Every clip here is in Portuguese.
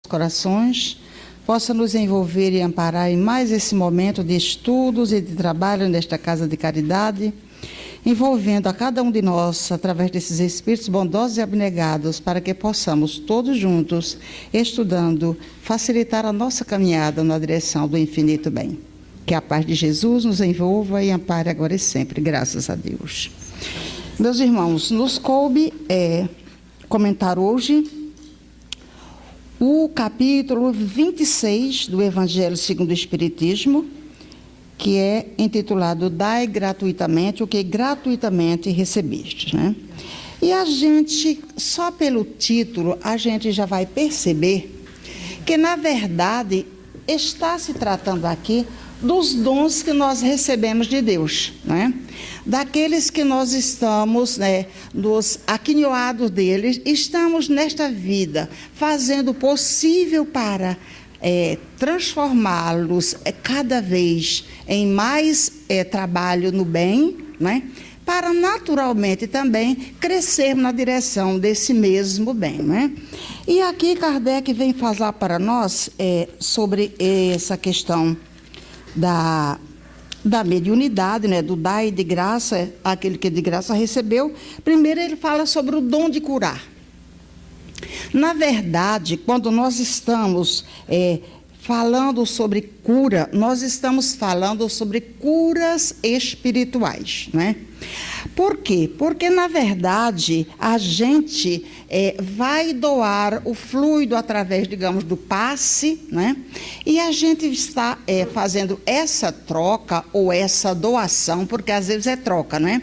corações, possa nos envolver e amparar em mais esse momento de estudos e de trabalho nesta casa de caridade, envolvendo a cada um de nós através desses espíritos bondosos e abnegados, para que possamos todos juntos, estudando, facilitar a nossa caminhada na direção do infinito bem. Que a paz de Jesus nos envolva e ampare agora e sempre, graças a Deus. Meus irmãos, nos coube comentar hoje o capítulo 26 do Evangelho segundo o Espiritismo, que é intitulado Dai gratuitamente o que gratuitamente recebestes, né? E a gente, só pelo título, a gente já vai perceber que, na verdade, está se tratando aqui dos dons que nós recebemos de Deus, né? Daqueles que nós estamos, nos aquinhoados deles, estamos nesta vida fazendo o possível para transformá-los cada vez em mais trabalho no bem, né? Para naturalmente também crescermos na direção desse mesmo bem, né? E aqui Kardec vem falar para nós sobre essa questão da mediunidade, né, do dai de graça, aquele que de graça recebeu. Primeiro ele fala sobre o dom de curar. Na verdade, quando nós estamos falando sobre cura, nós estamos falando sobre curas espirituais, né? Por quê? Porque, na verdade, a gente vai doar o fluido através, digamos, do passe, né? E a gente está fazendo essa troca ou essa doação, porque às vezes é troca, né?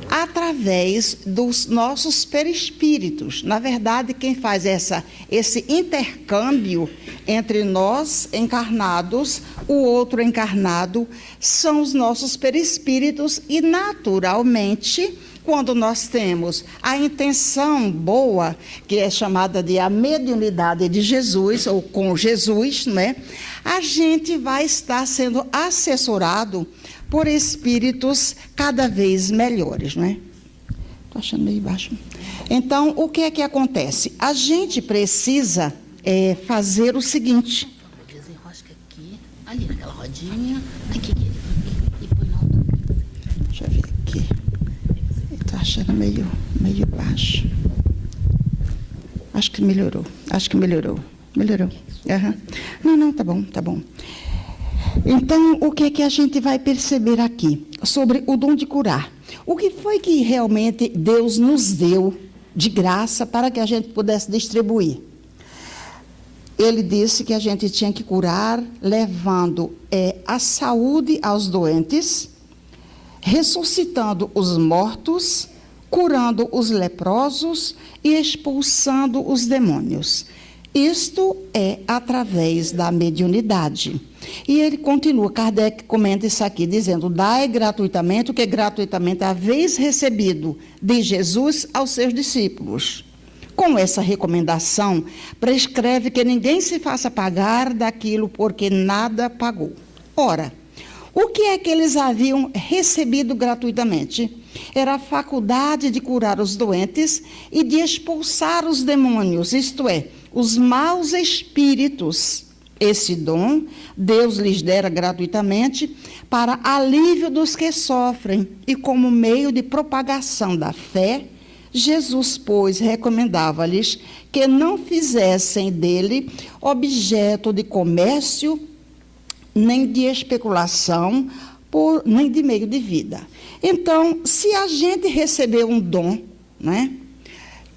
Através dos nossos perispíritos. Na verdade, quem faz esse intercâmbio entre nós encarnados, o outro encarnado, são os nossos perispíritos e, naturalmente, quando nós temos a intenção boa, que é chamada de a mediunidade de Jesus, ou com Jesus, né? A gente vai estar sendo assessorado por espíritos cada vez melhores, né? Estou achando meio baixo. Então, o que é que acontece? A gente precisa fazer o seguinte. Desenrosca aqui, ali naquela rodinha, aqui, e põe na altura. Deixa eu ver aqui. Estou achando meio baixo. Acho que melhorou. Melhorou. Uhum. Não, tá bom. Então, o que é que a gente vai perceber aqui sobre o dom de curar? O que foi que realmente Deus nos deu de graça para que a gente pudesse distribuir? Ele disse que a gente tinha que curar levando a saúde aos doentes, ressuscitando os mortos, curando os leprosos e expulsando os demônios. Isto é através da mediunidade. E ele continua, Kardec comenta isso aqui, dizendo, dai gratuitamente o que gratuitamente haveis recebido de Jesus aos seus discípulos. Com essa recomendação, prescreve que ninguém se faça pagar daquilo porque nada pagou. Ora, o que é que eles haviam recebido gratuitamente? Era a faculdade de curar os doentes e de expulsar os demônios, isto é, os maus espíritos. Esse dom, Deus lhes dera gratuitamente para alívio dos que sofrem e como meio de propagação da fé. Jesus, pois, recomendava-lhes que não fizessem dele objeto de comércio, nem de especulação, nem de meio de vida. Então, se a gente recebeu um dom, né,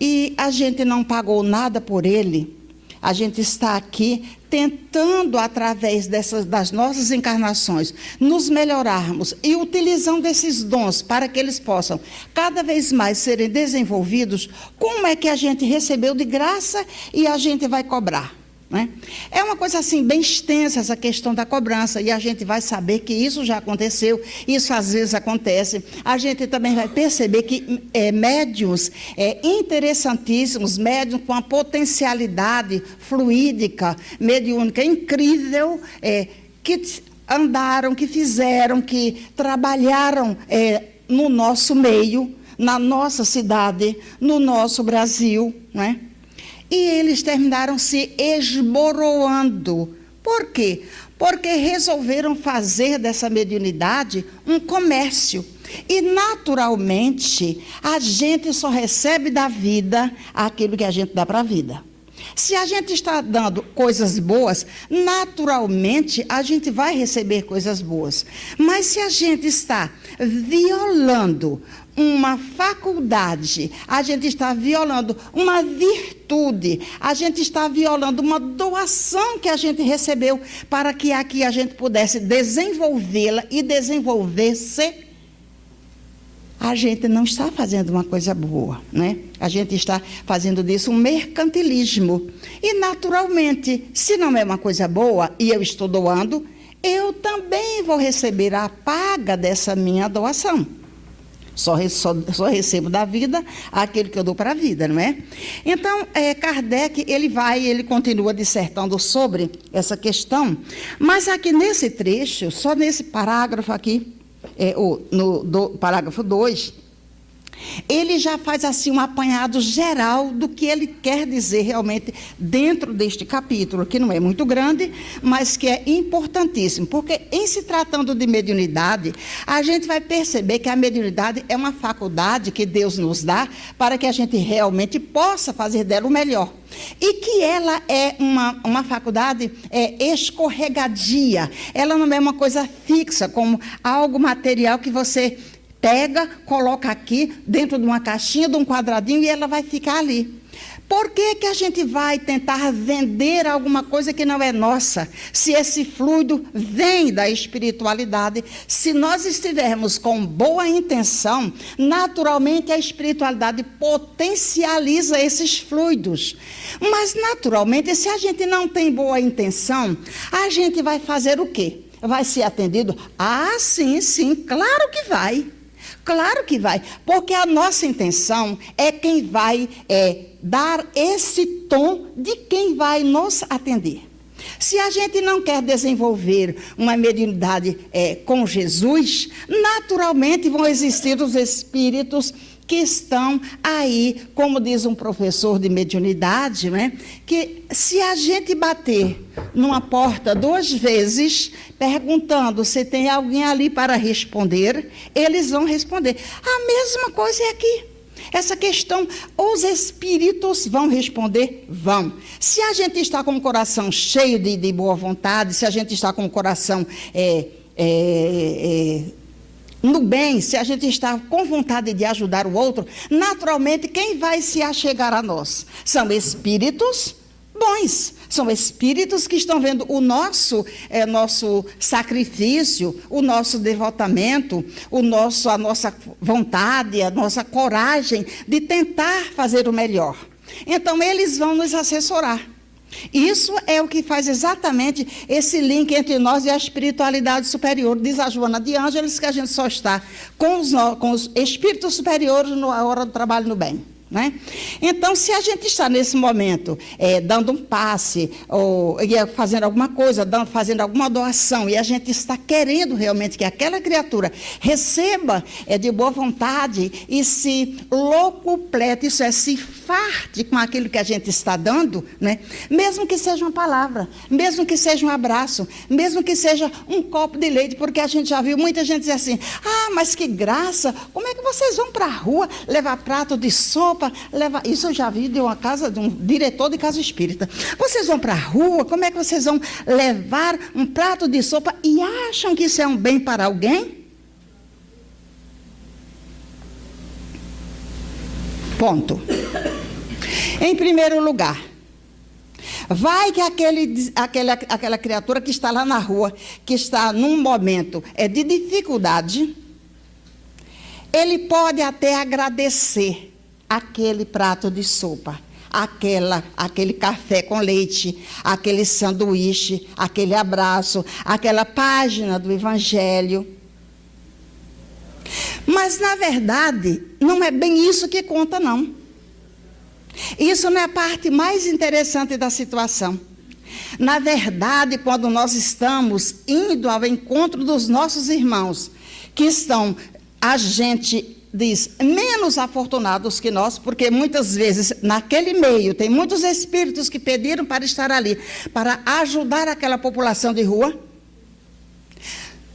e a gente não pagou nada por ele, a gente está aqui tentando, através das nossas encarnações, nos melhorarmos e utilizando esses dons para que eles possam cada vez mais serem desenvolvidos. Como é que a gente recebeu de graça e a gente vai cobrar? né? É uma coisa assim bem extensa essa questão da cobrança, e a gente vai saber que isso já aconteceu, isso às vezes acontece. A gente também vai perceber que médiuns interessantíssimos, médiuns com uma potencialidade fluídica, mediúnica incrível, que andaram, que fizeram, que trabalharam no nosso meio, na nossa cidade, no nosso Brasil, né? e eles terminaram se esboroando. Por quê? Porque resolveram fazer dessa mediunidade um comércio. E, naturalmente, a gente só recebe da vida aquilo que a gente dá para a vida. Se a gente está dando coisas boas, naturalmente a gente vai receber coisas boas. Mas se a gente está violando uma faculdade, a gente está violando uma virtude, a gente está violando uma doação que a gente recebeu para que aqui a gente pudesse desenvolvê-la e desenvolver-se, a gente não está fazendo uma coisa boa, né? A gente está fazendo disso um mercantilismo. E, naturalmente, se não é uma coisa boa e eu estou doando, eu também vou receber a paga dessa minha doação. Só recebo da vida aquilo que eu dou para a vida, não é? Então, Kardec, ele continua dissertando sobre essa questão, mas aqui nesse trecho, só nesse parágrafo aqui, parágrafo 2, ele já faz assim um apanhado geral do que ele quer dizer realmente dentro deste capítulo, que não é muito grande, mas que é importantíssimo, porque em se tratando de mediunidade, a gente vai perceber que a mediunidade é uma faculdade que Deus nos dá para que a gente realmente possa fazer dela o melhor. E que ela é uma faculdade escorregadia, ela não é uma coisa fixa, como algo material que você pega, coloca aqui dentro de uma caixinha, de um quadradinho, e ela vai ficar ali. Por que que a gente vai tentar vender alguma coisa que não é nossa? Se esse fluido vem da espiritualidade, se nós estivermos com boa intenção, naturalmente a espiritualidade potencializa esses fluidos. Mas, naturalmente, se a gente não tem boa intenção, a gente vai fazer o quê? Vai ser atendido? Ah, sim, claro que vai. Claro que vai, porque a nossa intenção é quem vai dar esse tom de quem vai nos atender. Se a gente não quer desenvolver uma mediunidade com Jesus, naturalmente vão existir os espíritos que estão aí, como diz um professor de mediunidade, né, que se a gente bater numa porta 2 vezes, perguntando se tem alguém ali para responder, eles vão responder. A mesma coisa é aqui. Essa questão, os espíritos vão responder? Vão. Se a gente está com o coração cheio de boa vontade, se a gente está com o coração no bem, se a gente está com vontade de ajudar o outro, naturalmente quem vai se achegar a nós? São espíritos bons, são espíritos que estão vendo o nosso sacrifício, o nosso devotamento, a nossa vontade, a nossa coragem de tentar fazer o melhor. Então, eles vão nos assessorar. Isso é o que faz exatamente esse link entre nós e a espiritualidade superior. Diz a Joana de Ângeles que a gente só está com os espíritos superiores na hora do trabalho no bem. Né? Então, se a gente está nesse momento dando um passe, ou fazendo alguma coisa, fazendo alguma doação, e a gente está querendo realmente que aquela criatura receba de boa vontade e se locuplete, isso é, se farte com aquilo que a gente está dando, né? Mesmo que seja uma palavra, mesmo que seja um abraço, mesmo que seja um copo de leite, porque a gente já viu muita gente dizer assim, mas que graça, como é que vocês vão para a rua levar prato de sopa? Isso eu já vi de um diretor de casa espírita. Vocês vão para a rua, como é que vocês vão levar um prato de sopa e acham que isso é um bem para alguém? Ponto. Em primeiro lugar, vai que aquela criatura que está lá na rua, que está num momento de dificuldade, ele pode até agradecer aquele prato de sopa, aquele café com leite, aquele sanduíche, aquele abraço, aquela página do Evangelho. Mas, na verdade, não é bem isso que conta, não. Isso não é a parte mais interessante da situação. Na verdade, quando nós estamos indo ao encontro dos nossos irmãos, que estão a gente diz, menos afortunados que nós, porque muitas vezes naquele meio tem muitos espíritos que pediram para estar ali, para ajudar aquela população de rua.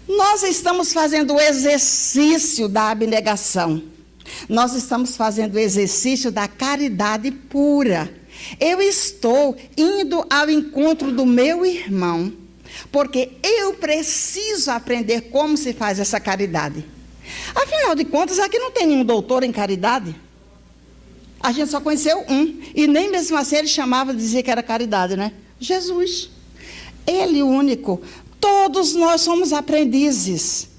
Nós estamos fazendo o exercício da abnegação. Nós estamos fazendo o exercício da caridade pura. Eu estou indo ao encontro do meu irmão, porque eu preciso aprender como se faz essa caridade. Afinal de contas, aqui não tem nenhum doutor em caridade. A gente só conheceu um, e nem mesmo assim ele chamava de dizer que era caridade, né? Jesus. Ele o único. Todos nós somos aprendizes.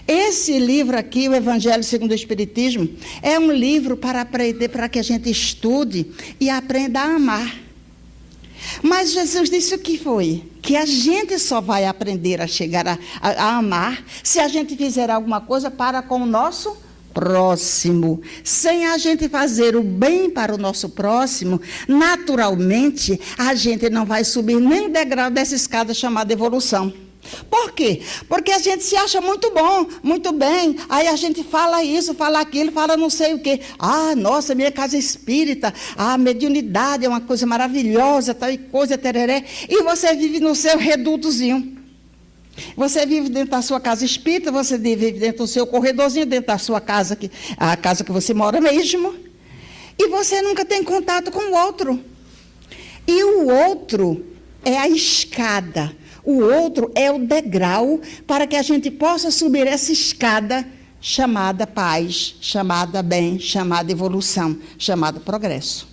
Esse livro aqui, o Evangelho segundo o Espiritismo, é um livro para aprender, para que a gente estude e aprenda a amar. Mas Jesus disse o que foi? Que a gente só vai aprender a chegar a amar se a gente fizer alguma coisa para com o nosso próximo. Sem a gente fazer o bem para o nosso próximo, naturalmente, a gente não vai subir nem um degrau dessa escada chamada evolução. Por quê? Porque a gente se acha muito bom, muito bem, aí a gente fala isso, fala aquilo, fala não sei o quê. Ah, nossa, minha casa espírita, a mediunidade é uma coisa maravilhosa, tal e coisa, tereré, e você vive no seu redutozinho. Você vive dentro da sua casa espírita, você vive dentro do seu corredorzinho, dentro da sua casa, a casa que você mora mesmo, e você nunca tem contato com o outro. E o outro é a escada. O outro é o degrau para que a gente possa subir essa escada chamada paz, chamada bem, chamada evolução, chamada progresso.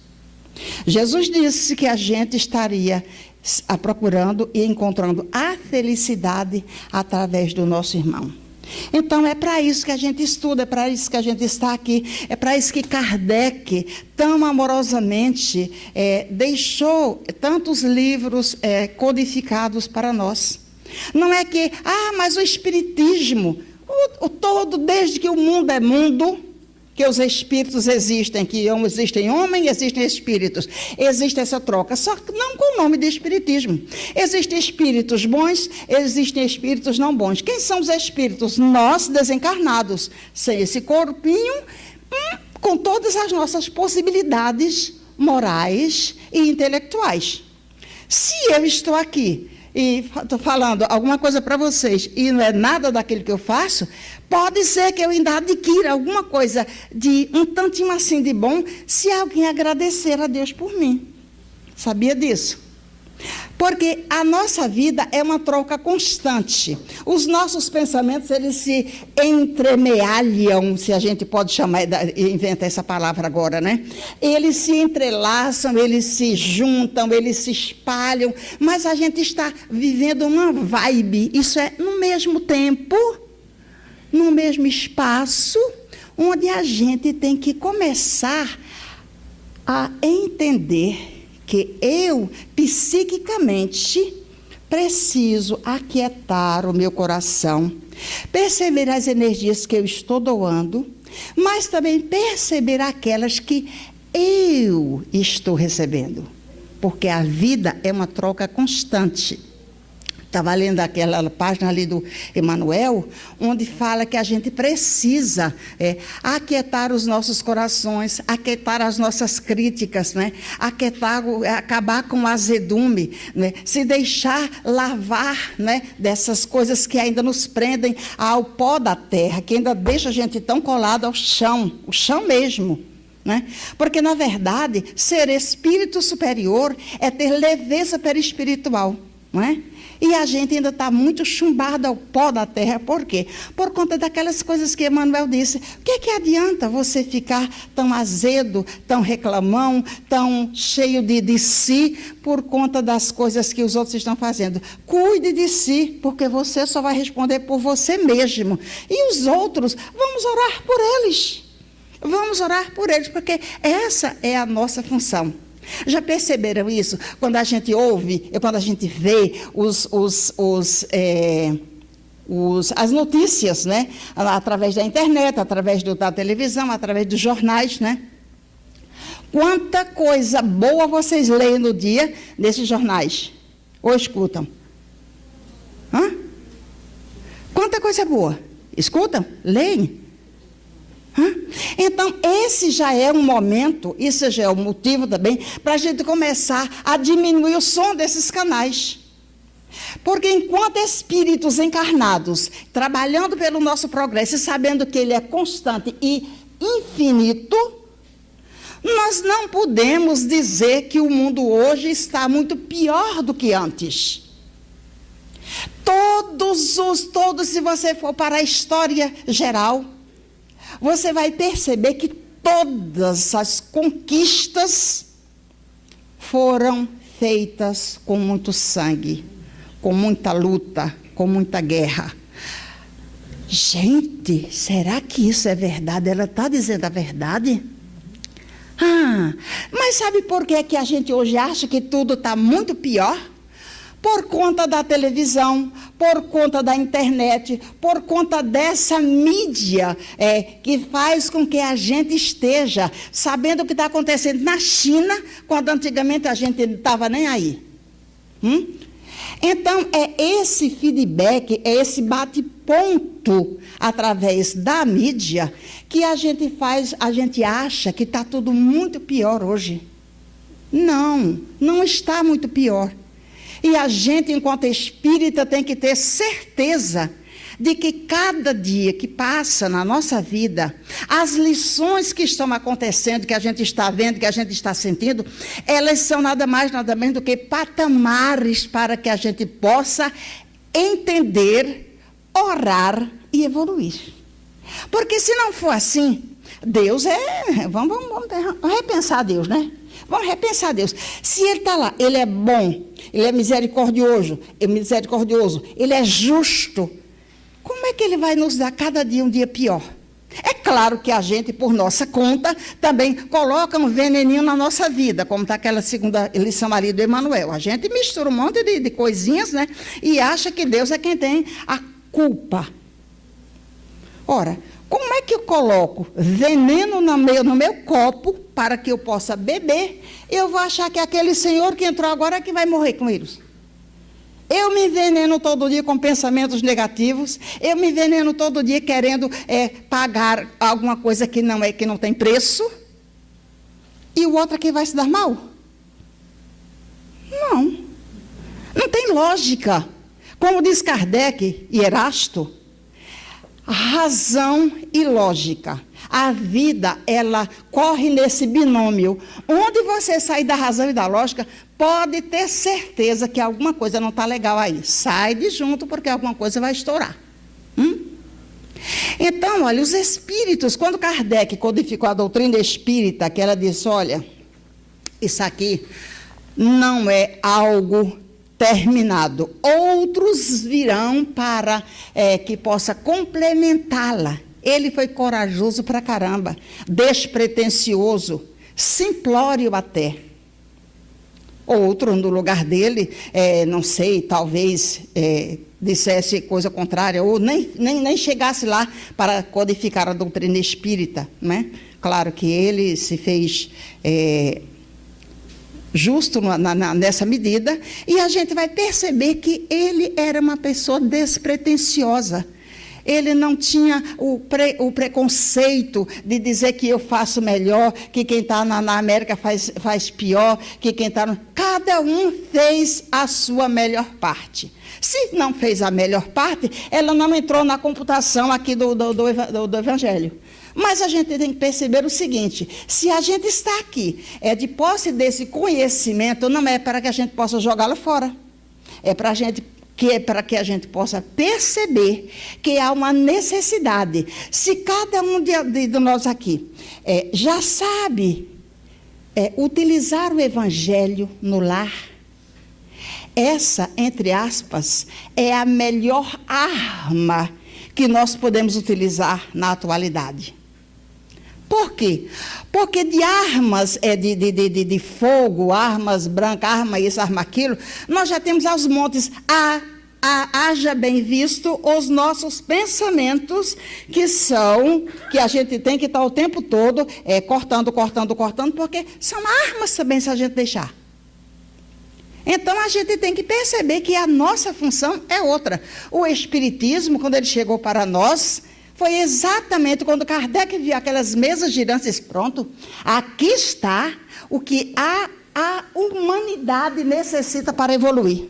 Jesus disse que a gente estaria procurando e encontrando a felicidade através do nosso irmão. Então, é para isso que a gente estuda, é para isso que a gente está aqui, é para isso que Kardec, tão amorosamente, deixou tantos livros codificados para nós. Não é que, mas o Espiritismo, o todo, desde que o mundo é mundo, que os espíritos existem, que existem homens, existem espíritos, existe essa troca, só que não com o nome de espiritismo. Existem espíritos bons, existem espíritos não bons. Quem são os espíritos? Nós, desencarnados, sem esse corpinho, com todas as nossas possibilidades morais e intelectuais. Se eu estou aqui e estou falando alguma coisa para vocês e não é nada daquilo que eu faço, pode ser que eu ainda adquira alguma coisa de um tantinho assim de bom se alguém agradecer a Deus por mim. Sabia disso? Porque a nossa vida é uma troca constante. Os nossos pensamentos, eles se entremealham, se a gente pode chamar, inventar essa palavra agora, né? Eles se entrelaçam, eles se juntam, eles se espalham, mas a gente está vivendo uma vibe, isso é no mesmo tempo, no mesmo espaço, onde a gente tem que começar a entender que eu, psiquicamente, preciso aquietar o meu coração, perceber as energias que eu estou doando, mas também perceber aquelas que eu estou recebendo, porque a vida é uma troca constante. Estava lendo aquela página ali do Emmanuel, onde fala que a gente precisa aquietar os nossos corações, aquietar as nossas críticas, né? Aquietar, acabar com o azedume, né? Se deixar lavar, né? Dessas coisas que ainda nos prendem ao pó da terra, que ainda deixa a gente tão colado ao chão, o chão mesmo. Né? Porque, na verdade, ser espírito superior é ter leveza perispiritual, não é? E a gente ainda está muito chumbado ao pó da terra. Por quê? Por conta daquelas coisas que Emmanuel disse. O que adianta você ficar tão azedo, tão reclamão, tão cheio de si, por conta das coisas que os outros estão fazendo? Cuide de si, porque você só vai responder por você mesmo. E os outros, vamos orar por eles. Vamos orar por eles, porque essa é a nossa função. Já perceberam isso? Quando a gente ouve, quando a gente vê as notícias, né? Através da internet, através da televisão, através dos jornais, né? Quanta coisa boa vocês leem no dia nesses jornais? Ou escutam? Quanta coisa boa? Escutam? Leem? Então, esse já é um momento, isso já é um motivo também, para a gente começar a diminuir o som desses canais. Porque enquanto espíritos encarnados, trabalhando pelo nosso progresso e sabendo que ele é constante e infinito, nós não podemos dizer que o mundo hoje está muito pior do que antes. Todos, se você for para a história geral, você vai perceber que todas as conquistas foram feitas com muito sangue, com muita luta, com muita guerra. Gente, será que isso é verdade? Ela está dizendo a verdade? Mas sabe por que a gente hoje acha que tudo está muito pior? Por conta da televisão, por conta da internet, por conta dessa mídia que faz com que a gente esteja sabendo o que está acontecendo na China, quando antigamente a gente não estava nem aí. Então, é esse feedback, é esse bate-ponto através da mídia que a gente acha que está tudo muito pior hoje. Não está muito pior. E a gente, enquanto espírita, tem que ter certeza de que cada dia que passa na nossa vida, as lições que estão acontecendo, que a gente está vendo, que a gente está sentindo, elas são nada mais, nada menos do que patamares para que a gente possa entender, orar e evoluir. Porque se não for assim, Deus vamos repensar Deus, né? Vamos repensar Deus. Se Ele está lá, Ele é bom, Ele é misericordioso, Ele é justo, como é que Ele vai nos dar cada dia um dia pior? É claro que a gente, por nossa conta, também coloca um veneninho na nossa vida, como está aquela segunda lição ali do Emmanuel. A gente mistura um monte de coisinhas, né? E acha que Deus é quem tem a culpa. Ora, como é que eu coloco veneno no meu copo para que eu possa beber? Eu vou achar que aquele senhor que entrou agora é que vai morrer com eles. Eu me enveneno todo dia com pensamentos negativos. Eu me enveneno todo dia querendo pagar alguma coisa que não tem preço. E o outro aqui vai se dar mal? Não tem lógica. Como diz Kardec e Erasto, razão e lógica. A vida, ela corre nesse binômio. Onde você sair da razão e da lógica, pode ter certeza que alguma coisa não está legal aí. Sai de junto, porque alguma coisa vai estourar. Então, olha, os espíritos, quando Kardec codificou a doutrina espírita, que ela disse, olha, isso aqui não é algo terminado. Outros virão para que possa complementá-la. Ele foi corajoso pra caramba, despretensioso, simplório até. Outro, no lugar dele, não sei, talvez dissesse coisa contrária, ou nem chegasse lá para codificar a doutrina espírita, né? Claro que ele se fez justo nessa medida, e a gente vai perceber que ele era uma pessoa despretensiosa. Ele não tinha o preconceito de dizer que eu faço melhor, que quem está na América faz pior, que quem está... Cada um fez a sua melhor parte. Se não fez a melhor parte, ela não entrou na computação aqui do Evangelho. Mas a gente tem que perceber o seguinte, se a gente está aqui, de posse desse conhecimento, não é para que a gente possa jogá-lo fora. É para que a gente possa perceber que há uma necessidade. Se cada um de nós aqui já sabe utilizar o Evangelho no lar, essa, entre aspas, é a melhor arma que nós podemos utilizar na atualidade. Por quê? Porque de armas de fogo, armas brancas, arma isso, arma aquilo, nós já temos aos montes. Haja bem visto os nossos pensamentos, que a gente tem que estar o tempo todo cortando, porque são armas também se a gente deixar. Então, a gente tem que perceber que a nossa função é outra. O Espiritismo, quando ele chegou para nós, foi exatamente quando Kardec viu aquelas mesas girantes, disse, pronto, aqui está o que a humanidade necessita para evoluir.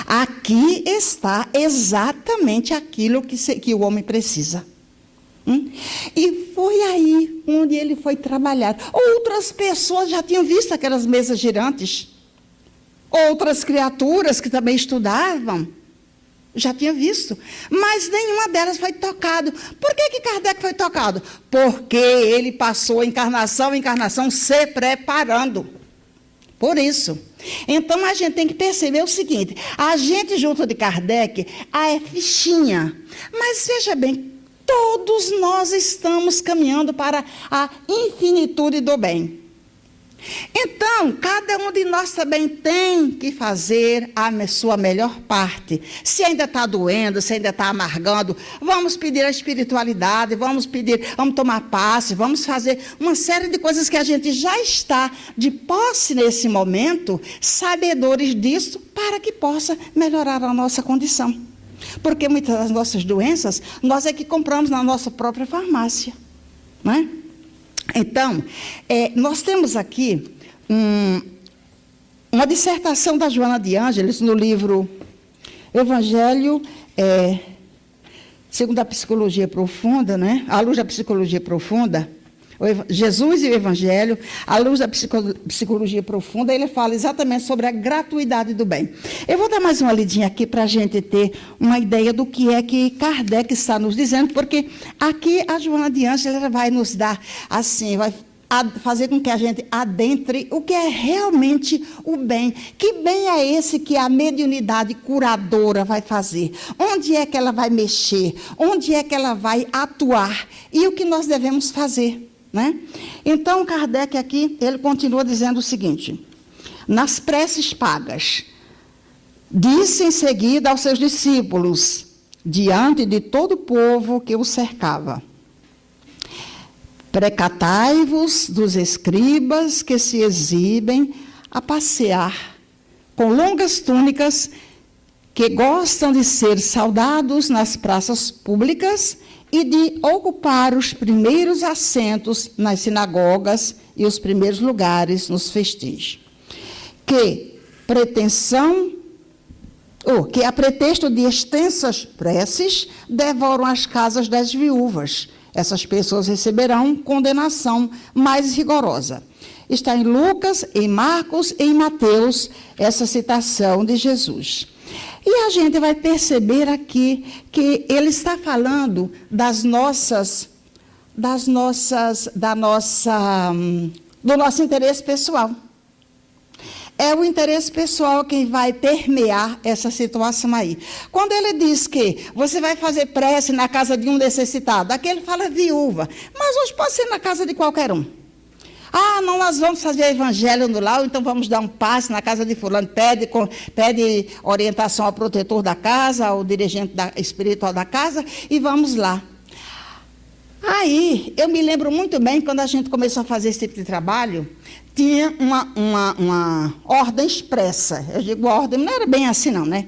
Aqui está exatamente aquilo que o homem precisa. E foi aí onde ele foi trabalhar. Outras pessoas já tinham visto aquelas mesas girantes. Outras criaturas que também estudavam já tinham visto. Mas nenhuma delas foi tocado. Por que Kardec foi tocado? Porque ele passou encarnação em encarnação se preparando. Por isso. Então, a gente tem que perceber o seguinte, a gente junto de Kardec, é fichinha. Mas, veja bem, todos nós estamos caminhando para a infinitude do bem. Então, cada um de nós também tem que fazer a sua melhor parte. Se ainda está doendo, se ainda está amargando, vamos pedir a espiritualidade, vamos tomar passe, vamos fazer uma série de coisas que a gente já está de posse nesse momento, sabedores disso, para que possa melhorar a nossa condição. Porque muitas das nossas doenças, nós é que compramos na nossa própria farmácia, não é? Então, nós temos aqui uma dissertação da Joana de Ângeles no livro Evangelho, segundo a Psicologia Profunda, né? À luz da Psicologia Profunda, Jesus e o Evangelho, à luz da Psicologia Profunda, ele fala exatamente sobre a gratuidade do bem. Eu vou dar mais uma lidinha aqui para a gente ter uma ideia do que é que Kardec está nos dizendo, porque aqui a Joana de Ângeles vai nos dar, assim, vai fazer com que a gente adentre o que é realmente o bem. Que bem é esse que a mediunidade curadora vai fazer? Onde é que ela vai mexer? Onde é que ela vai atuar? E o que nós devemos fazer? Né? Então, Kardec aqui, ele continua dizendo o seguinte, nas preces pagas, disse em seguida aos seus discípulos, diante de todo o povo que o cercava, precatai-vos dos escribas que se exibem a passear com longas túnicas, que gostam de ser saudados nas praças públicas e de ocupar os primeiros assentos nas sinagogas e os primeiros lugares nos festejos. Que a pretexto de extensas preces, devoram as casas das viúvas. Essas pessoas receberão condenação mais rigorosa. Está em Lucas, em Marcos e em Mateus, essa citação de Jesus. E a gente vai perceber aqui que ele está falando do nosso interesse pessoal. É o interesse pessoal quem vai permear essa situação aí. Quando ele diz que você vai fazer prece na casa de um necessitado, aqui ele fala viúva, mas hoje pode ser na casa de qualquer um. Ah, não, nós vamos fazer evangelho no lar, então vamos dar um passe na casa de fulano, pede orientação ao protetor da casa, ao dirigente espiritual da casa, e vamos lá. Aí, eu me lembro muito bem, quando a gente começou a fazer esse tipo de trabalho, tinha uma ordem expressa. Eu digo ordem, não era bem assim não, né?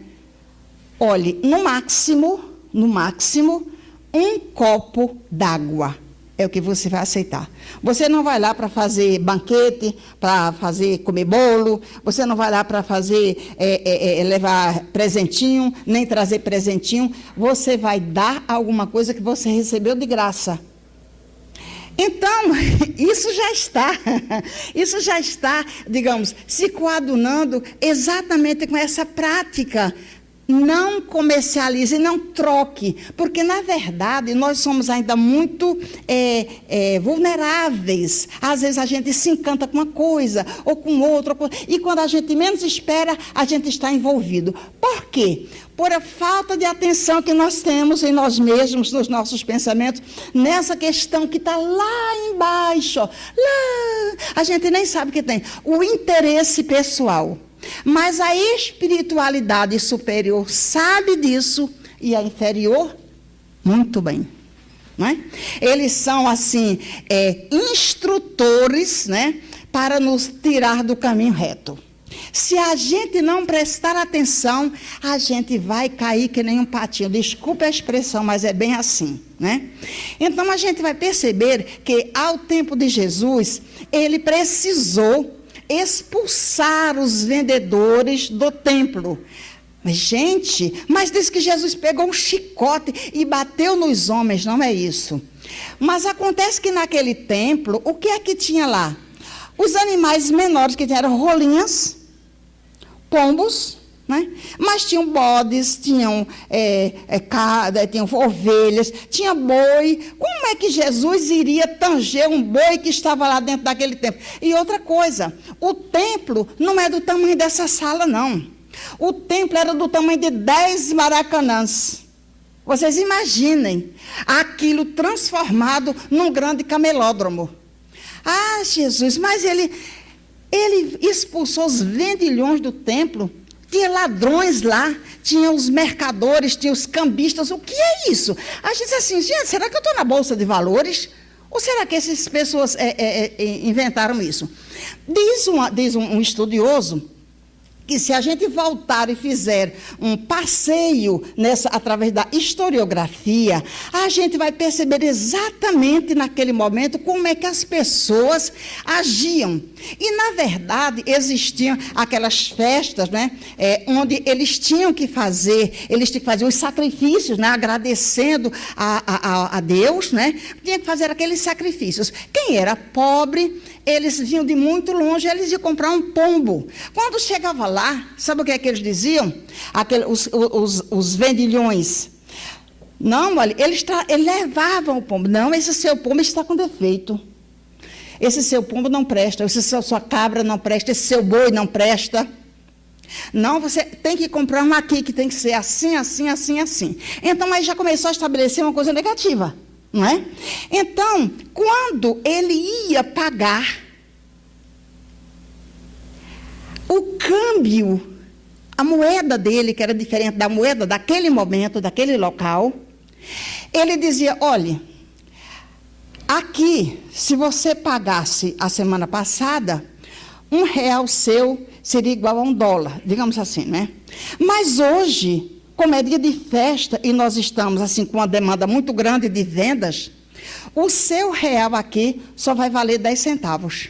Olhe, no máximo, um copo d'água. É o que você vai aceitar. Você não vai lá para fazer banquete, para comer bolo, você não vai lá para levar presentinho, nem trazer presentinho. Você vai dar alguma coisa que você recebeu de graça. Então, isso já está, digamos, se coadunando exatamente com essa prática. Não comercialize, não troque, porque, na verdade, nós somos ainda muito vulneráveis. Às vezes, a gente se encanta com uma coisa ou com outra, e quando a gente menos espera, a gente está envolvido. Por quê? Por a falta de atenção que nós temos em nós mesmos, nos nossos pensamentos, nessa questão que está lá embaixo, lá, a gente nem sabe o que tem, o interesse pessoal. Mas a espiritualidade superior sabe disso e a inferior, muito bem. Não é? Eles são, assim, instrutores, né, para nos tirar do caminho reto. Se a gente não prestar atenção, a gente vai cair que nem um patinho. Desculpa a expressão, mas é bem assim, né? Então, a gente vai perceber que, ao tempo de Jesus, ele precisou expulsar os vendedores do templo. Mas, gente, mas diz que Jesus pegou um chicote e bateu nos homens, não é isso. Mas acontece que naquele templo, o que é que tinha lá? Os animais menores que eram rolinhas, pombos, né? Mas tinham bodes, tinham ovelhas, tinha boi. Como é que Jesus iria tanger um boi que estava lá dentro daquele templo? E outra coisa, o templo não é do tamanho dessa sala, não. O templo era do tamanho de 10 maracanãs. Vocês imaginem aquilo transformado num grande camelódromo. Ah, Jesus, mas ele expulsou os vendilhões do templo. Tinha ladrões lá, tinha os mercadores, tinha os cambistas. O que é isso? A gente diz assim, gente, será que eu estou na Bolsa de Valores? Ou será que essas pessoas inventaram isso? Diz um estudioso que se a gente voltar e fizer um passeio através da historiografia, a gente vai perceber exatamente naquele momento como é que as pessoas agiam. E, na verdade, existiam aquelas festas, né, onde eles tinham que fazer os sacrifícios, né, agradecendo a Deus, né, tinha que fazer aqueles sacrifícios. Quem era pobre, eles vinham de muito longe, eles iam comprar um pombo. Quando chegava lá, sabe o que é que eles diziam? Os vendilhões. Não, olha, eles levavam o pombo. Não, esse seu pombo está com defeito. Esse seu pombo não presta, sua cabra não presta, esse seu boi não presta. Não, você tem que comprar um aqui que tem que ser assim, assim, assim, assim. Então, aí já começou a estabelecer uma coisa negativa, não é? Então, quando ele ia pagar, o câmbio, a moeda dele, que era diferente da moeda daquele momento, daquele local, ele dizia, olha, aqui, se você pagasse a semana passada, R$1 seu seria igual a $1, digamos assim, né? Mas hoje, como é dia de festa e nós estamos assim com uma demanda muito grande de vendas, o seu real aqui só vai valer 10 centavos.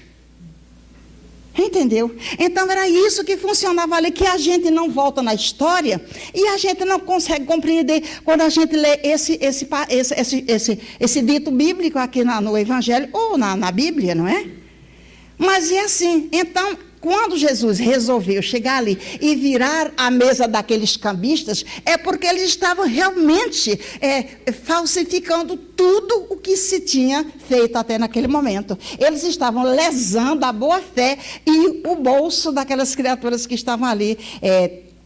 Entendeu? Então, era isso que funcionava ali, que a gente não volta na história e a gente não consegue compreender quando a gente lê esse dito bíblico aqui no Evangelho ou na Bíblia, não é? Mas é assim. Então, quando Jesus resolveu chegar ali e virar a mesa daqueles cambistas, é porque eles estavam realmente falsificando tudo o que se tinha feito até naquele momento. Eles estavam lesando a boa-fé e o bolso daquelas criaturas que estavam ali,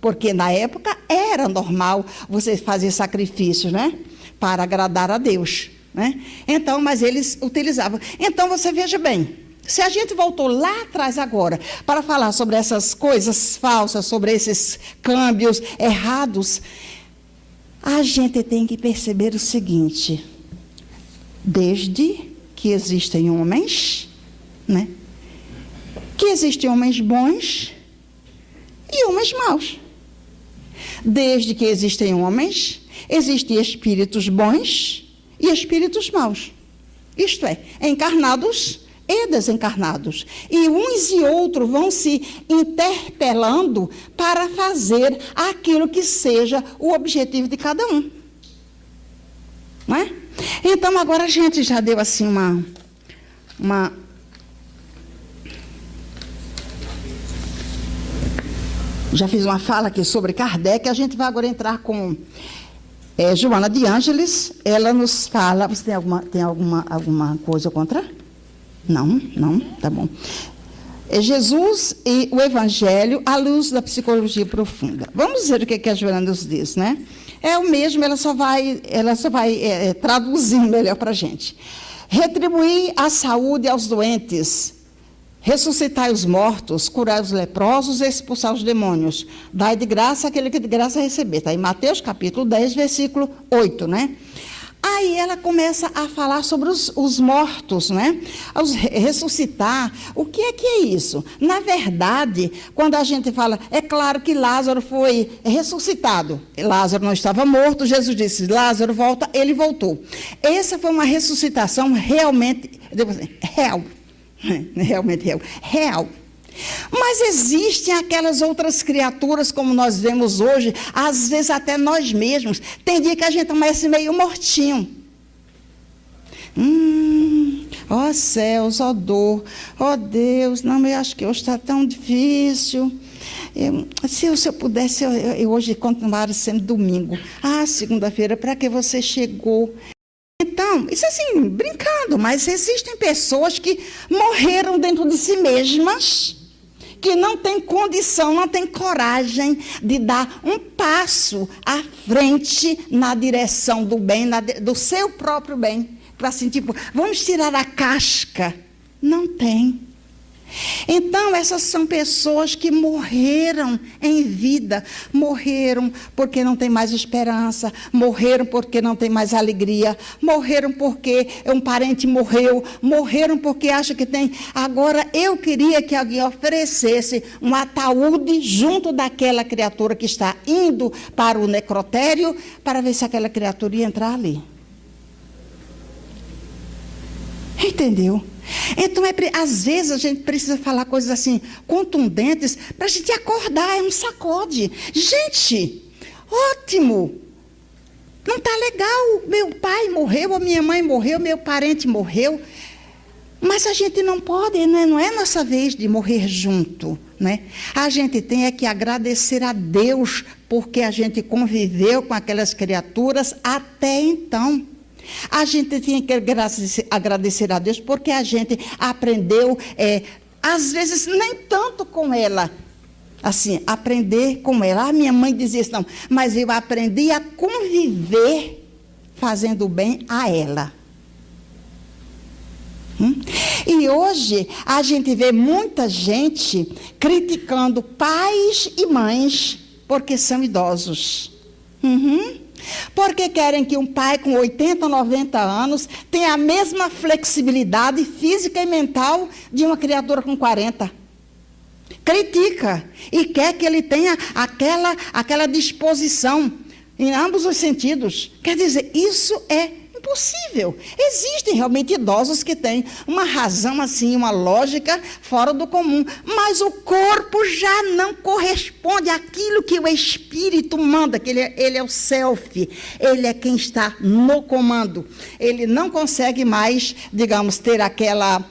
porque na época era normal você fazer sacrifícios, né, para agradar a Deus, né? Então, mas eles utilizavam. Então, você veja bem, se a gente voltou lá atrás agora para falar sobre essas coisas falsas, sobre esses câmbios errados, a gente tem que perceber o seguinte: desde que existem homens, né, que existem homens bons e homens maus. Desde que existem homens, existem espíritos bons e espíritos maus. Isto é, encarnados e desencarnados. E uns e outros vão se interpelando para fazer aquilo que seja o objetivo de cada um. Não é? Então, agora a gente já deu assim já fiz uma fala aqui sobre Kardec. A gente vai agora entrar com Joana de Ângeles. Ela nos fala. Você tem alguma coisa contra? Não, tá bom. Jesus e o Evangelho à luz da psicologia profunda. Vamos ver o que a Joana nos diz, né? É o mesmo, ela só vai traduzir melhor para a gente. Retribuir a saúde aos doentes, ressuscitar os mortos, curar os leprosos e expulsar os demônios. Dai de graça aquele que de graça receber. Está em Mateus capítulo 10, versículo 8, né? Aí ela começa a falar sobre os mortos, né? Ressuscitar. O que é isso? Na verdade, quando a gente fala, é claro que Lázaro foi ressuscitado. Lázaro não estava morto, Jesus disse, Lázaro volta, ele voltou. Essa foi uma ressuscitação realmente, real. Realmente real. Mas existem aquelas outras criaturas, como nós vemos hoje, às vezes até nós mesmos. Tem dia que a gente amanhece meio mortinho. Ó céus, ó dor, ó Deus, não, eu acho que hoje está tão difícil. Se eu pudesse, eu hoje continuar sendo domingo. Segunda-feira, para que você chegou? Então, isso assim, brincando, mas existem pessoas que morreram dentro de si mesmas, que não têm condição, não têm coragem de dar um passo à frente na direção do bem, do seu próprio bem. Assim, tipo, vamos tirar a casca. Não tem. Então, essas são pessoas que morreram em vida, morreram porque não tem mais esperança, morreram porque não tem mais alegria, morreram porque um parente morreu, morreram porque acha que tem. Agora, eu queria que alguém oferecesse um ataúde junto daquela criatura que está indo para o necrotério, para ver se aquela criatura ia entrar ali. Entendeu? Então, às vezes a gente precisa falar coisas assim, contundentes, para a gente acordar, é um sacode. Gente, ótimo, não está legal, meu pai morreu, a minha mãe morreu, meu parente morreu, mas a gente não pode, né? Não é nossa vez de morrer junto, né? A gente tem que agradecer a Deus, porque a gente conviveu com aquelas criaturas até então. A gente tinha que agradecer a Deus porque a gente aprendeu, às vezes nem tanto com ela, assim, aprender com ela. Minha mãe dizia isso, não, mas eu aprendi a conviver fazendo bem a ela. E hoje a gente vê muita gente criticando pais e mães porque são idosos. Porque querem que um pai com 80, 90 anos tenha a mesma flexibilidade física e mental de uma criatura com 40. Critica e quer que ele tenha aquela disposição em ambos os sentidos. Quer dizer, isso é impossível. Existem realmente idosos que têm uma razão assim, uma lógica fora do comum, mas o corpo já não corresponde àquilo que o espírito manda, que ele é o self, ele é quem está no comando. Ele não consegue mais, digamos, ter aquela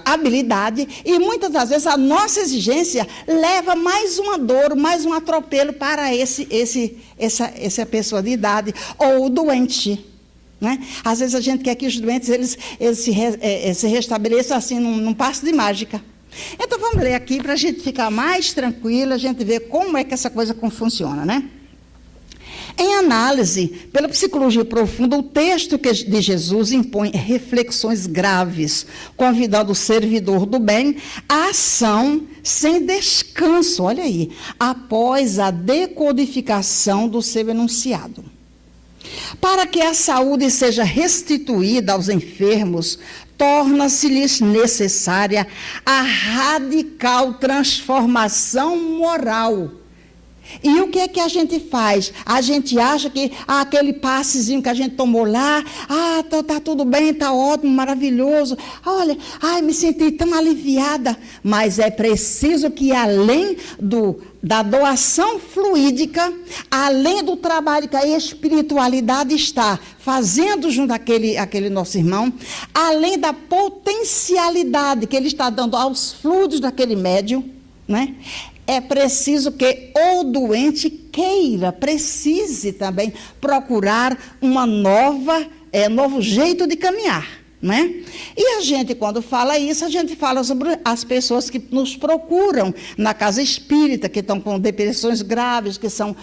habilidade, e muitas das vezes a nossa exigência leva mais uma dor, mais um atropelo para essa pessoa de idade ou doente, né? Às vezes a gente quer que os doentes eles se restabeleçam assim num passe de mágica. Então vamos ler aqui para a gente ficar mais tranquilo, a gente ver como é que essa coisa funciona, né? Em análise, pela psicologia profunda, o texto de Jesus impõe reflexões graves, convidando o servidor do bem à ação sem descanso, olha aí, após a decodificação do seu enunciado. Para que a saúde seja restituída aos enfermos, torna-se-lhes necessária a radical transformação moral. E o que é que a gente faz? A gente acha que aquele passezinho que a gente tomou lá, tá tudo bem, tá ótimo, maravilhoso. Olha, me senti tão aliviada. Mas é preciso que além da doação fluídica, além do trabalho que a espiritualidade está fazendo junto àquele nosso irmão, além da potencialidade que ele está dando aos fluidos daquele médium, né? É preciso que o doente precise também procurar novo jeito de caminhar, né? E a gente, quando fala isso, a gente fala sobre as pessoas que nos procuram na casa espírita, que estão com depressões graves, que são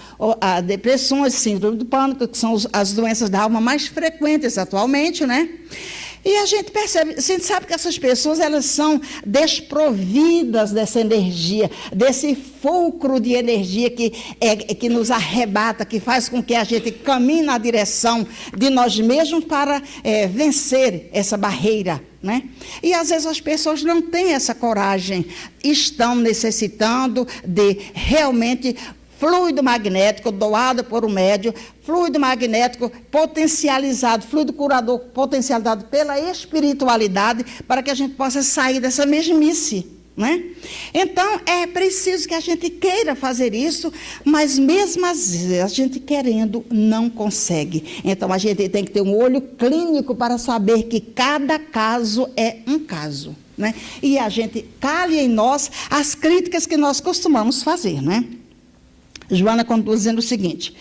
depressões, síndrome do pânico, que são as doenças da alma mais frequentes atualmente, né? E a gente percebe, a gente sabe que essas pessoas, elas são desprovidas dessa energia, desse fulcro de energia que nos arrebata, que faz com que a gente caminhe na direção de nós mesmos para vencer essa barreira, né? E às vezes as pessoas não têm essa coragem, estão necessitando de realmente fluido magnético doado por um médium, fluido magnético potencializado, fluido curador potencializado pela espiritualidade, para que a gente possa sair dessa mesmice, né? Então, é preciso que a gente queira fazer isso, mas mesmo assim, a gente querendo, não consegue. Então, a gente tem que ter um olho clínico para saber que cada caso é um caso, né? E a gente cale em nós as críticas que nós costumamos fazer, né? Joana continua dizendo o seguinte: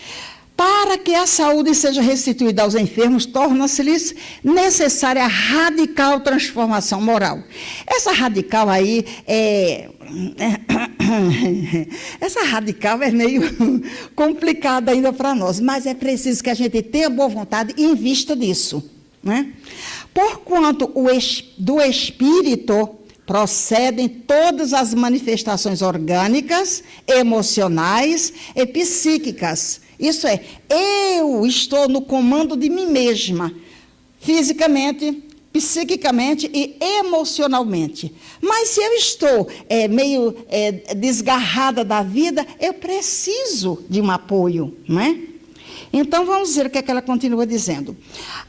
para que a saúde seja restituída aos enfermos, torna-se-lhes necessária a radical transformação moral. Essa radical aí essa radical é meio complicada ainda para nós, mas é preciso que a gente tenha boa vontade e invista nisso, né? Porquanto do espírito procedem todas as manifestações orgânicas, emocionais e psíquicas. Isso é, eu estou no comando de mim mesma, fisicamente, psiquicamente e emocionalmente. Mas se eu estou meio desgarrada da vida, eu preciso de um apoio, não é? Então, vamos ver o que é que ela continua dizendo.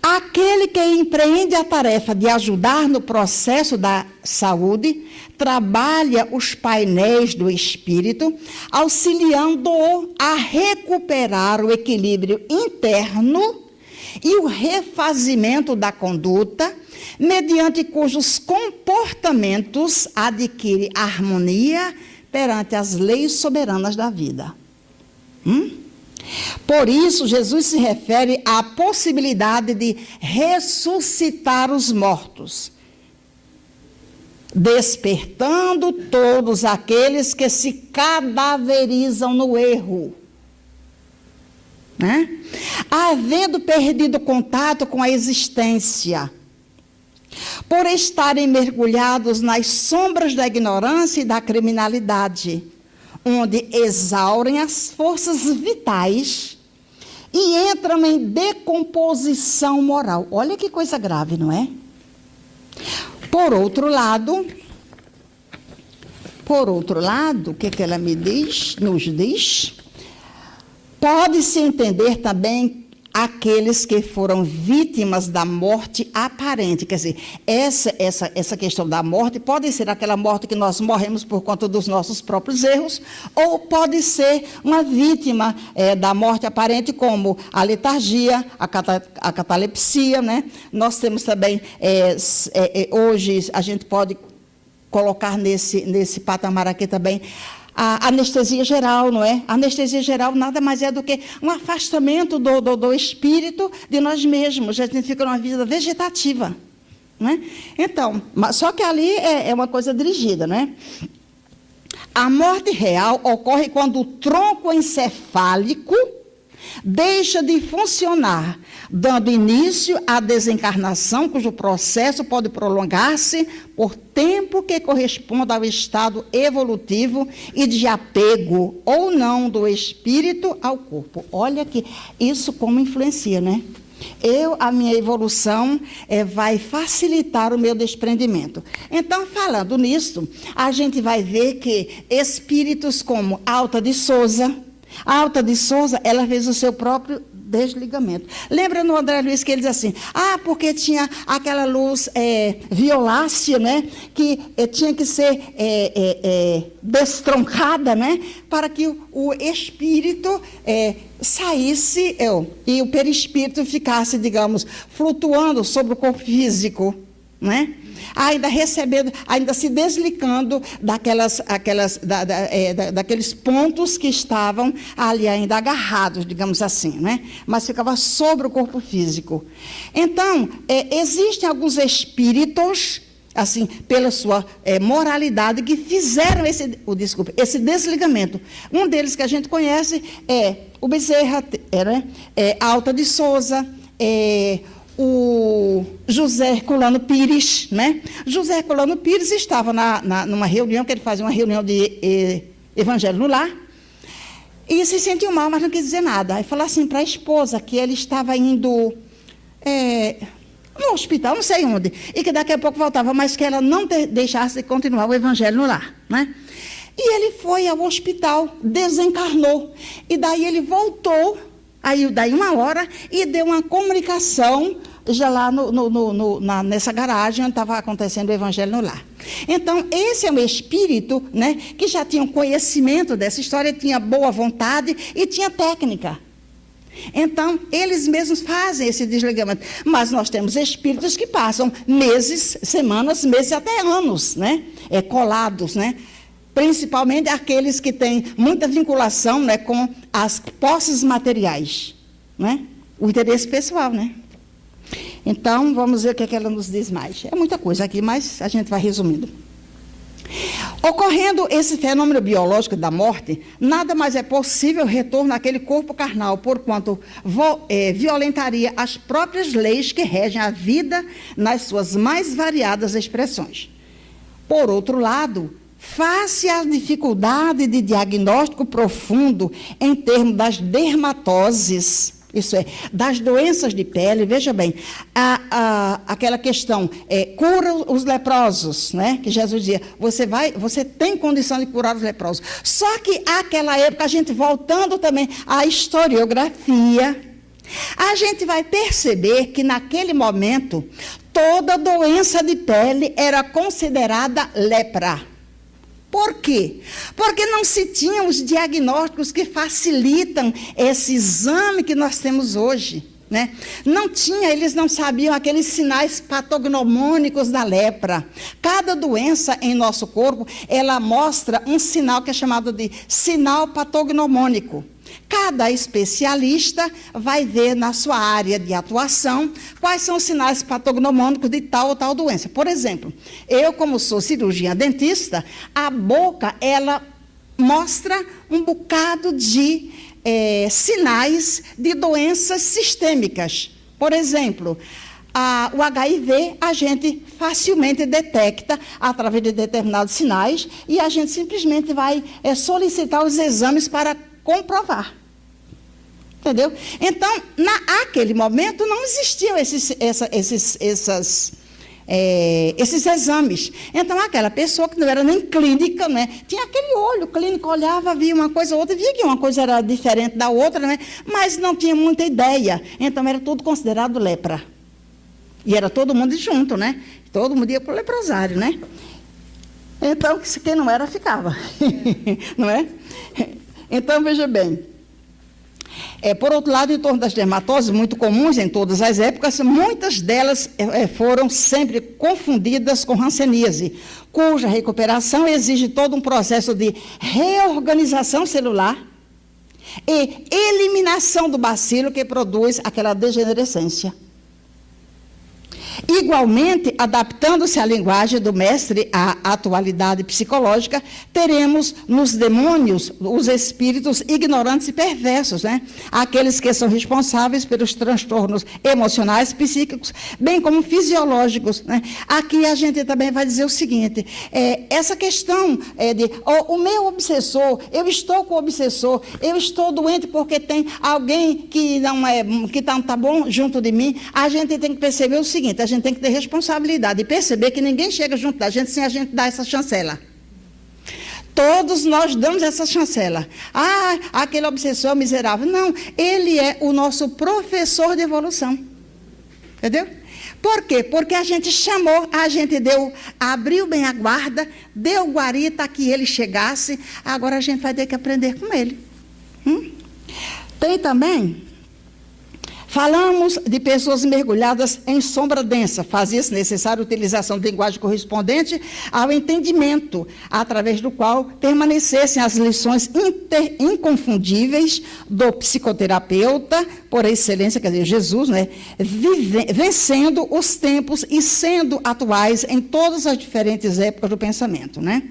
Aquele que empreende a tarefa de ajudar no processo da saúde, trabalha os painéis do espírito, auxiliando-o a recuperar o equilíbrio interno e o refazimento da conduta, mediante cujos comportamentos adquire harmonia perante as leis soberanas da vida. Por isso, Jesus se refere à possibilidade de ressuscitar os mortos, despertando todos aqueles que se cadaverizam no erro, né? Havendo perdido contato com a existência, por estarem mergulhados nas sombras da ignorância e da criminalidade, onde exaurem as forças vitais e entram em decomposição moral. Olha que coisa grave, não é? Por outro lado, o que ela nos diz? Pode-se entender também aqueles que foram vítimas da morte aparente. Quer dizer, essa questão da morte pode ser aquela morte que nós morremos por conta dos nossos próprios erros, ou pode ser uma vítima da morte aparente, como a letargia, a catalepsia, né? Nós temos também, hoje, a gente pode colocar nesse patamar aqui também, a anestesia geral, não é? A anestesia geral nada mais é do que um afastamento do espírito de nós mesmos. A gente fica numa vida vegetativa, não é? Então, só que ali é uma coisa dirigida, não é? A morte real ocorre quando o tronco encefálico deixa de funcionar, dando início à desencarnação, cujo processo pode prolongar-se por tempo que corresponda ao estado evolutivo e de apego ou não do espírito ao corpo. Olha que isso como influencia, né? A minha evolução vai facilitar o meu desprendimento. Então, falando nisso, a gente vai ver que espíritos como Alta de Souza, ela fez o seu próprio desligamento. Lembra no André Luiz que ele diz assim, porque tinha aquela luz violácea, né, que tinha que ser destroncada, né, para que o espírito saísse e o perispírito ficasse, digamos, flutuando sobre o corpo físico, né? Ainda recebendo, ainda se desligando daqueles pontos que estavam ali ainda agarrados, digamos assim, né? Mas ficava sobre o corpo físico. Então, existem alguns espíritos, assim, pela sua moralidade, que fizeram esse desligamento. Um deles que a gente conhece é o Bezerra, Alta de Souza, o José Herculano Pires, né? José Herculano Pires estava numa reunião, que ele fazia uma reunião de evangelho no lar, e se sentiu mal, mas não quis dizer nada. Aí falou assim para a esposa que ele estava indo no hospital, não sei onde, e que daqui a pouco voltava, mas que ela não deixasse de continuar o evangelho no lar, né? E ele foi ao hospital, desencarnou, e daí ele voltou, aí daí uma hora, e deu uma comunicação já lá nessa garagem onde estava acontecendo o evangelho no lar. Então, esse é um espírito, né, que já tinha um conhecimento dessa história, tinha boa vontade e tinha técnica. Então, eles mesmos fazem esse desligamento. Mas nós temos espíritos que passam meses, semanas, meses, até anos, né, colados, né? Principalmente aqueles que têm muita vinculação, né, com as posses materiais, né? O interesse pessoal, né? Então, vamos ver o que ela nos diz mais. É muita coisa aqui, mas a gente vai resumindo. Ocorrendo esse fenômeno biológico da morte, nada mais é possível retorno àquele corpo carnal, porquanto violentaria as próprias leis que regem a vida nas suas mais variadas expressões. Por outro lado, face à dificuldade de diagnóstico profundo em termos das dermatoses, isso é, das doenças de pele, veja bem, aquela questão, cura os leprosos, né? Que Jesus dizia, você tem condição de curar os leprosos. Só que naquela época, a gente voltando também à historiografia, a gente vai perceber que naquele momento, toda doença de pele era considerada lepra. Por quê? Porque não se tinham os diagnósticos que facilitam esse exame que nós temos hoje, né? Não tinha, eles não sabiam aqueles sinais patognomônicos da lepra. Cada doença em nosso corpo, ela mostra um sinal que é chamado de sinal patognomônico. Cada especialista vai ver na sua área de atuação quais são os sinais patognomônicos de tal ou tal doença. Por exemplo, eu, como sou cirurgiã dentista, a boca, ela mostra um bocado de sinais de doenças sistêmicas. Por exemplo, o HIV a gente facilmente detecta através de determinados sinais e a gente simplesmente vai solicitar os exames para comprovar. Entendeu? Então, naquele momento, não existiam esses exames. Então, aquela pessoa que não era nem clínica, né, tinha aquele olho clínico, olhava, via uma coisa ou outra, via que uma coisa era diferente da outra, né, mas não tinha muita ideia. Então, era tudo considerado lepra. E era todo mundo junto, né? Todo mundo ia para o leprosário, né? Então, quem não era, ficava. Não é? Então, veja bem, por outro lado, em torno das dermatoses, muito comuns em todas as épocas, muitas delas foram sempre confundidas com hanseníase, cuja recuperação exige todo um processo de reorganização celular e eliminação do bacilo que produz aquela degenerescência. Igualmente, adaptando-se à linguagem do mestre à atualidade psicológica, teremos nos demônios os espíritos ignorantes e perversos, né? Aqueles que são responsáveis pelos transtornos emocionais, psíquicos, bem como fisiológicos, né? Aqui a gente também vai dizer o seguinte, essa questão o meu obsessor, eu estou com o obsessor, eu estou doente porque tem alguém que não que tá bom junto de mim, a gente tem que perceber o seguinte, a gente tem que ter responsabilidade e perceber que ninguém chega junto da gente sem a gente dar essa chancela. Todos nós damos essa chancela. Aquele obsessor miserável. Não, ele é o nosso professor de evolução. Entendeu? Por quê? Porque a gente chamou, a gente abriu bem a guarda, deu guarita que ele chegasse, agora a gente vai ter que aprender com ele. Tem também... Falamos de pessoas mergulhadas em sombra densa, fazia-se necessária a utilização de linguagem correspondente ao entendimento, através do qual permanecessem as lições inconfundíveis do psicoterapeuta, por excelência, quer dizer, Jesus, né, vencendo os tempos e sendo atuais em todas as diferentes épocas do pensamento, né?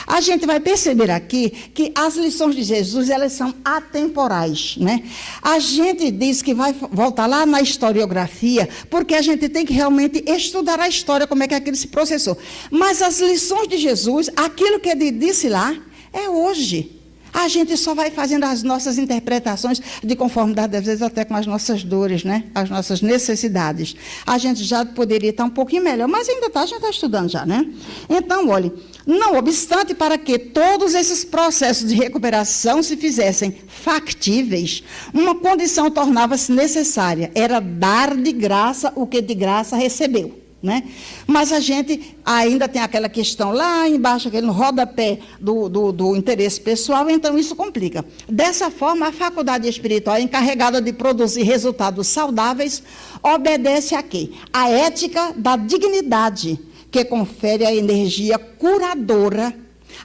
A gente vai perceber aqui que as lições de Jesus, elas são atemporais, né? A gente diz que vai voltar lá na historiografia, porque a gente tem que realmente estudar a história, como é que aquilo se processou. Mas as lições de Jesus, aquilo que ele disse lá, é hoje. A gente só vai fazendo as nossas interpretações de conformidade, às vezes até com as nossas dores, né? As nossas necessidades. A gente já poderia estar um pouquinho melhor, mas ainda está, a gente está estudando já, né? Então, olhe, não obstante para que todos esses processos de recuperação se fizessem factíveis, uma condição tornava-se necessária, era dar de graça o que de graça recebeu. Né? Mas a gente ainda tem aquela questão lá embaixo, aquele rodapé do interesse pessoal, então isso complica. Dessa forma, a faculdade espiritual encarregada de produzir resultados saudáveis obedece a quê? A ética da dignidade, que confere a energia curadora,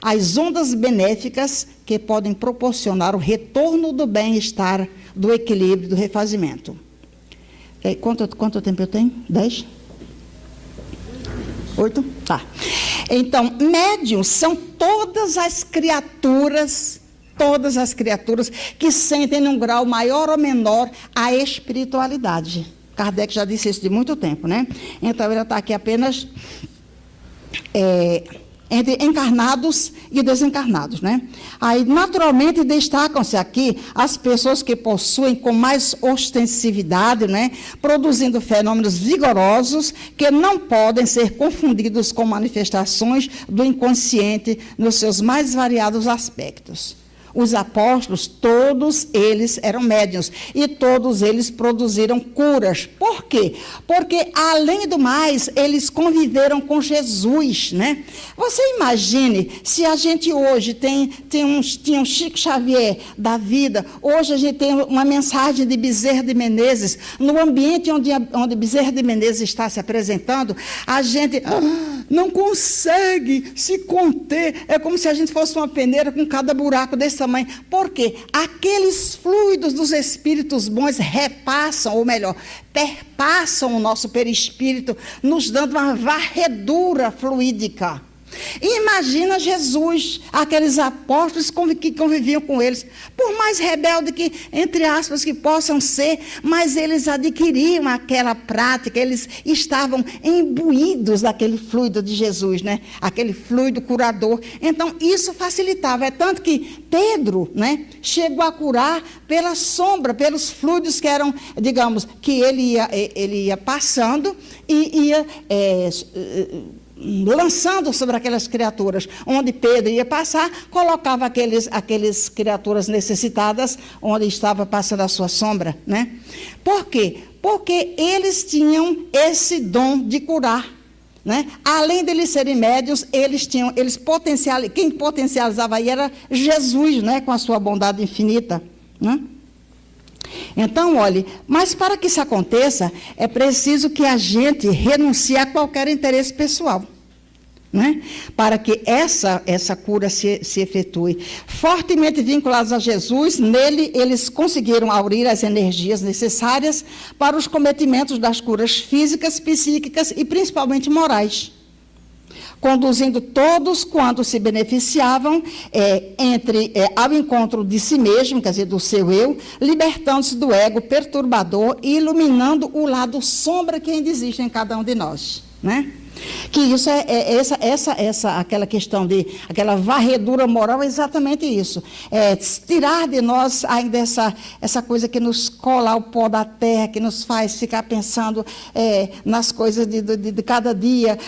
as ondas benéficas que podem proporcionar o retorno do bem-estar, do equilíbrio, do refazimento. Quanto tempo eu tenho? 10? 8? Tá. Então, médiuns são todas as criaturas que sentem num grau maior ou menor a espiritualidade. Kardec já disse isso de muito tempo, né? Então, ele está aqui apenas entre encarnados e desencarnados, né? Aí, naturalmente, destacam-se aqui as pessoas que possuem com mais ostensividade, né? Produzindo fenômenos vigorosos que não podem ser confundidos com manifestações do inconsciente nos seus mais variados aspectos. Os apóstolos, todos eles eram médiuns e todos eles produziram curas. Por quê? Porque, além do mais, eles conviveram com Jesus, né? Você imagine se a gente hoje tinha um Chico Xavier da vida, hoje a gente tem uma mensagem de Bezerra de Menezes, no ambiente onde Bezerra de Menezes está se apresentando, a gente não consegue se conter, é como se a gente fosse uma peneira com cada buraco desse tamanho. Por quê? Aqueles fluidos dos espíritos bons repassam, ou melhor, perpassam o nosso perispírito, nos dando uma varredura fluídica. E imagina Jesus, aqueles apóstolos que conviviam com eles, por mais rebelde que, entre aspas, que possam ser, mas eles adquiriam aquela prática, eles estavam imbuídos daquele fluido de Jesus, né? Aquele fluido curador. Então, isso facilitava. É tanto que Pedro, né, chegou a curar pela sombra, pelos fluidos que eram, digamos, que ele ia passando e ia lançando sobre aquelas criaturas. Onde Pedro ia passar, colocava aqueles criaturas necessitadas onde estava passando a sua sombra, né? Por quê? Porque eles tinham esse dom de curar, né? Além de eles serem médiuns, quem potencializava aí era Jesus, né? Com a sua bondade infinita, né? Então, olhe, mas para que isso aconteça, é preciso que a gente renuncie a qualquer interesse pessoal, né? Para que essa cura se efetue. Fortemente vinculados a Jesus, nele eles conseguiram aurir as energias necessárias para os cometimentos das curas físicas, psíquicas e principalmente morais, conduzindo todos quanto se beneficiavam ao encontro de si mesmo, quer dizer, do seu eu, libertando-se do ego perturbador e iluminando o lado sombra que ainda existe em cada um de nós, né? Que isso aquela questão de aquela varredura moral é exatamente isso. Tirar de nós ainda essa coisa que nos cola ao pó da terra, que nos faz ficar pensando nas coisas de cada dia.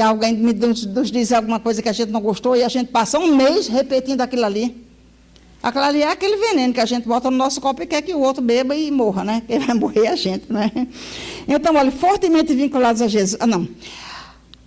Alguém nos diz alguma coisa que a gente não gostou e a gente passa um mês repetindo aquilo ali. Aquilo ali é aquele veneno que a gente bota no nosso copo e quer que o outro beba e morra, né? Porque vai morrer a gente, né? Então, olha, fortemente vinculados a Jesus.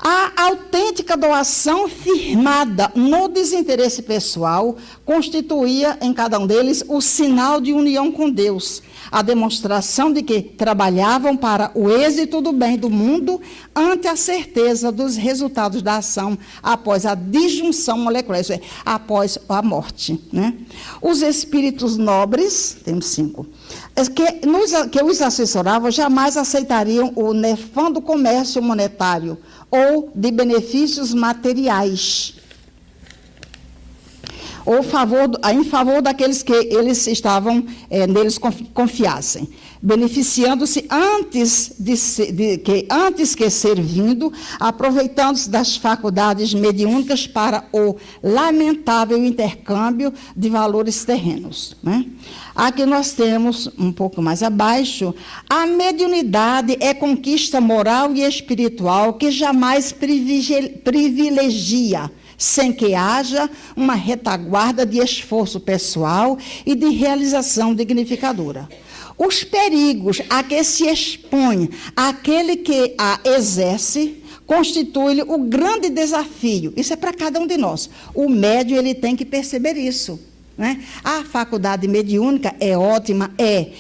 A autêntica doação firmada no desinteresse pessoal constituía em cada um deles o sinal de união com Deus, a demonstração de que trabalhavam para o êxito do bem do mundo ante a certeza dos resultados da ação após a disjunção molecular, isso é, após a morte, né? Os espíritos nobres, temos 5, que os assessoravam jamais aceitariam o nefando comércio monetário ou de benefícios materiais, ou em favor daqueles que eles estavam, neles confiassem. beneficiando-se antes que servindo, aproveitando-se das faculdades mediúnicas para o lamentável intercâmbio de valores terrenos, né? Aqui nós temos, um pouco mais abaixo, a mediunidade é conquista moral e espiritual que jamais privilegia, sem que haja uma retaguarda de esforço pessoal e de realização dignificadora. Os perigos a que se expõe aquele que a exerce constitui o grande desafio. Isso é para cada um de nós. O médium ele tem que perceber isso, né? A faculdade mediúnica é ótima,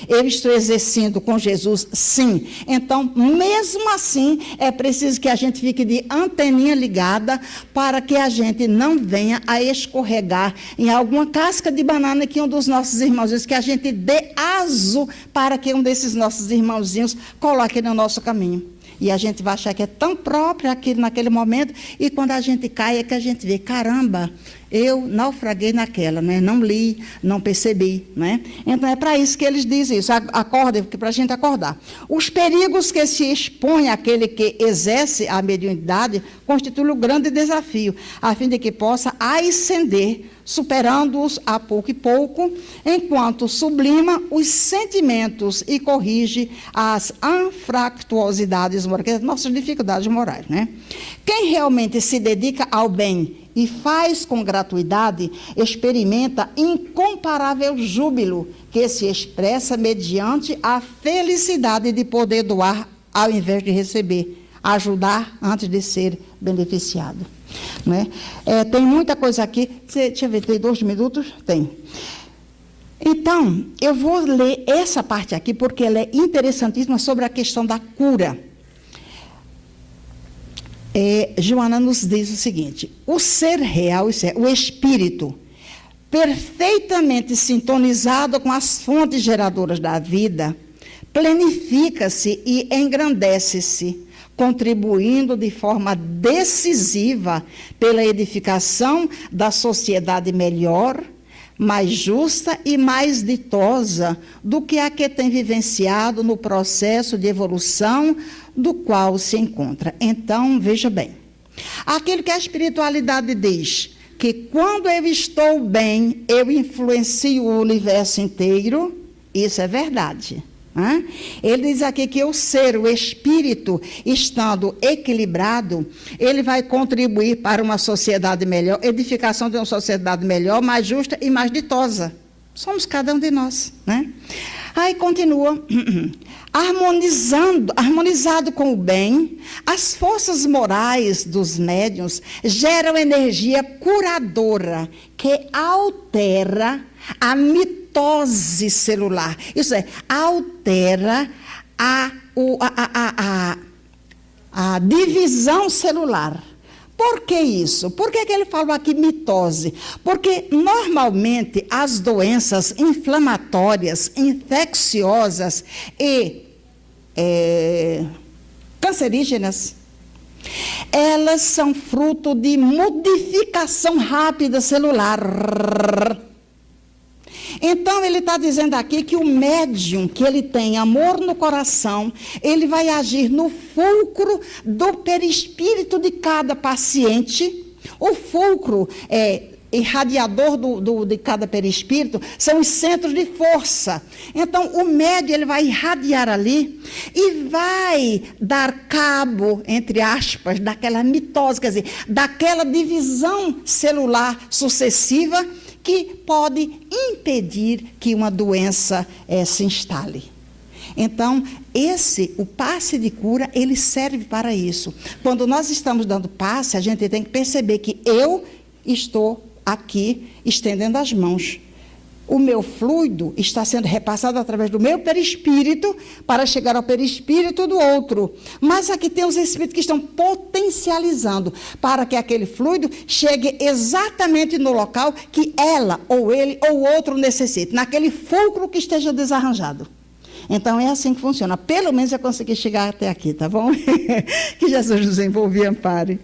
eu estou exercendo com Jesus, sim. Então, mesmo assim, é preciso que a gente fique de anteninha ligada para que a gente não venha a escorregar em alguma casca de banana que um dos nossos irmãozinhos, que a gente dê aso para que um desses nossos irmãozinhos coloque no nosso caminho. E a gente vai achar que é tão próprio aquilo naquele momento, e quando a gente cai é que a gente vê, caramba, eu naufraguei naquela, né? Não li, não percebi, né? Então é para isso que eles dizem isso, acordem, para a gente acordar. Os perigos que se expõe àquele que exerce a mediunidade constituem um grande desafio, a fim de que possa ascender, superando-os a pouco e pouco, enquanto sublima os sentimentos e corrige as anfractuosidades morais, nossas dificuldades morais, né? Quem realmente se dedica ao bem e faz com gratuidade, experimenta incomparável júbilo que se expressa mediante a felicidade de poder doar ao invés de receber, ajudar antes de ser beneficiado, né? Tem muita coisa aqui, deixa eu ver, tem 2 minutos? Tem. Então, eu vou ler essa parte aqui, porque ela é interessantíssima sobre a questão da cura. Joana nos diz o seguinte: o ser real, isso é, o espírito, perfeitamente sintonizado com as fontes geradoras da vida, planifica-se e engrandece-se, contribuindo de forma decisiva pela edificação da sociedade melhor, mais justa e mais ditosa do que a que tem vivenciado no processo de evolução do qual se encontra. Então, veja bem, aquilo que a espiritualidade diz, que quando eu estou bem, eu influencio o universo inteiro, isso é verdade. Ele diz aqui que o ser, o espírito, estando equilibrado, ele vai contribuir para uma sociedade melhor, edificação de uma sociedade melhor, mais justa e mais ditosa. Somos cada um de nós, né? Aí continua, harmonizado com o bem, as forças morais dos médiuns geram energia curadora que altera a mitose celular. Isso é, altera a divisão celular. Por que isso? Por que ele falou aqui mitose? Porque, normalmente, as doenças inflamatórias, infecciosas e cancerígenas, elas são fruto de modificação rápida celular. Então, ele está dizendo aqui que o médium, que ele tem amor no coração, ele vai agir no fulcro do perispírito de cada paciente. O fulcro irradiador de cada perispírito são os centros de força. Então, o médium ele vai irradiar ali e vai dar cabo, entre aspas, daquela mitose, quer dizer, daquela divisão celular sucessiva que pode impedir que uma doença se instale. Então, o passe de cura, ele serve para isso. Quando nós estamos dando passe, a gente tem que perceber que eu estou aqui estendendo as mãos. O meu fluido está sendo repassado através do meu perispírito para chegar ao perispírito do outro. Mas aqui tem os espíritos que estão potencializando para que aquele fluido chegue exatamente no local que ela, ou ele, ou o outro necessite, naquele fulcro que esteja desarranjado. Então, é assim que funciona. Pelo menos eu consegui chegar até aqui, tá bom? Que Jesus nos envolva e ampare.